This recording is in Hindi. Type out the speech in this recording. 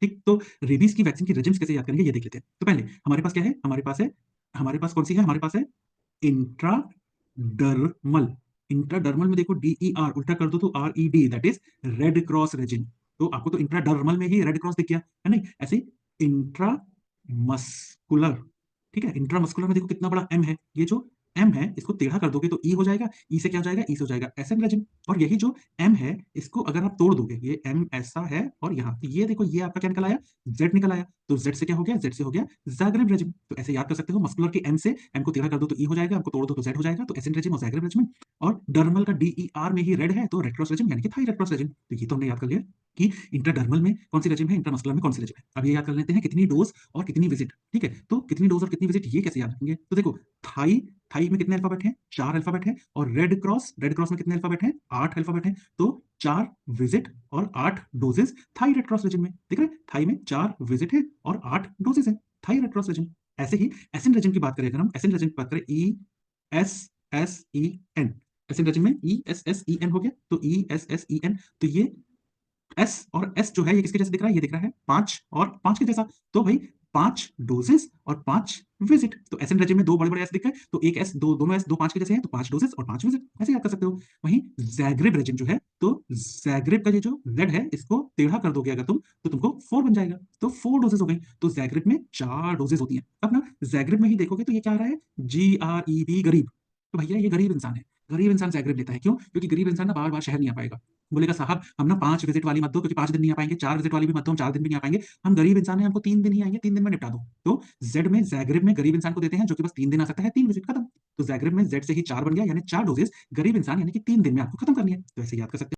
ठीक, तो रेबीज की वैक्सीन की रेजिम्स कैसे याद करेंगे ये देख लेते हैं। तो पहले हमारे पास क्या है, हमारे पास कौन सी है, हमारे पास है इंट्राडर्मल। इंट्राडर्मल में देखो DER उल्टा कर दो तो RED, that is red cross resin. तो आपको तो इंट्राडर्मल में ही रेड क्रॉस दिख गया है नहीं, ऐसे इंट्रामस्कुलर। ठीक है, इंट्रामस्कुलर में देखो कितना बड़ा M है, ये जो M है इसको टेढ़ा कर दोगे तो E हो जाएगा, E से क्या हो जाएगा, E से हो जाएगा SN रेजिन। और यही जो M है इसको अगर आप तोड़ दोगे, ये M ऐसा है और यहाँ तो ये देखो, ये आपका क्या निकल आया, Z निकल आया। तो Z से क्या हो गया, Z से हो गया ज़ैग्रेब रेजिम। तो ऐसे याद कर सकते हो, मस्कुलर के M से M को टेढ़ा कर दो तो E हो जाएगा, M को तोड़ दो तो Z हो जाएगा, तो SN रेजिम और ज़ैग्रेब रेजिम। और डर्मल का DER में ही रेड है तो रेड क्रॉस रेजिम यानी कि थाई रेड क्रॉस रेजिम। तो ये तो हमने याद कर लिया कि इंट्राडर्मल में कौन सी रेजिम है, इंट्रामस्कुलर में कौन सी रेजिम है। अब ये याद कर लेते हैं कितनी डोज और कितनी विजिट। ठीक है, तो कितनी डोज और कितनी विजिट ये कैसे याद रखेंगे। तो देखो थाई, थाई में कितने अल्फाबेट हैं, 4 अल्फाबेट हैं। और रेड क्रॉस, रेड क्रॉस में कितने अल्फाबेट हैं, 8 अल्फाबेट हैं। तो 4 विजिट और 8 doses Thai Red Cross regimen में। दिख रहा है, थाई में 4 विजिट है और 8 डोजेस है, थाई रेड क्रॉस रेजिम। ऐसे ही एसिन रेजिम की बात करें, अगर हम एसिन रेजिम की बात करें, ESSEN, एसिन रेजिम में ESSEN हो गया, तो ESSEN। तो ये एस और एस जो है ये किसके जैसे दिख रहा है, ये दिख रहा है 5 और 5 के जैसा। तो भाई 5 डोजेस और 5 विजिट। तो एसएन रेजिम में दो बड़े बड़े एस दिख रहे हैं, तो एक एस, दो दोनों एस, दो 5 के जैसे हैं, तो 5 डोजेस और 5 विजिट, ऐसे याद कर सकते हो। वहीं जैग्रेब रेजिम जो है, तो जैग्रेब का ये जो जेड है इसको टेढ़ा कर दोगे अगर तुम, तो तुमको 4 बन जाएगा, तो 4 डोजेस हो गई। तो जैग्रेब में 4 डोजेस होती हैं। अब ना जैग्रेब में ही देखोगे तो ये क्या आ रहा है, GREB, गरीब। तो भैया ये गरीब इंसान है, गरीब इंसान जैग्रेब लेता है, क्यों, क्योंकि गरीब इंसान ना बार बार शहर नहीं आ पाएगा। बोलेगा साहब हम ना 5 विजिट वाली मत दो, क्योंकि 5 दिन नहीं आ पाएंगे, 4 विजिट वाली भी मत दो, हम 4 दिन भी नहीं आ पाएंगे, हम गरीब इंसान हैं, हमको 3 दिन ही आएंगे, 3 दिन में निपटा दो। तो जेड में जैग्रेब में गरीब इंसान को देते हैं जो कि बस 3 दिन आ सकता है, 3 विजिट खत्म। तो जैग्रेब में जेड से ही 4 बन गया, यानी 4 डोजेस गरीब इंसान यानी कि 3 दिन में आपको खत्म करनी है। तो ऐसे याद कर सकते हैं।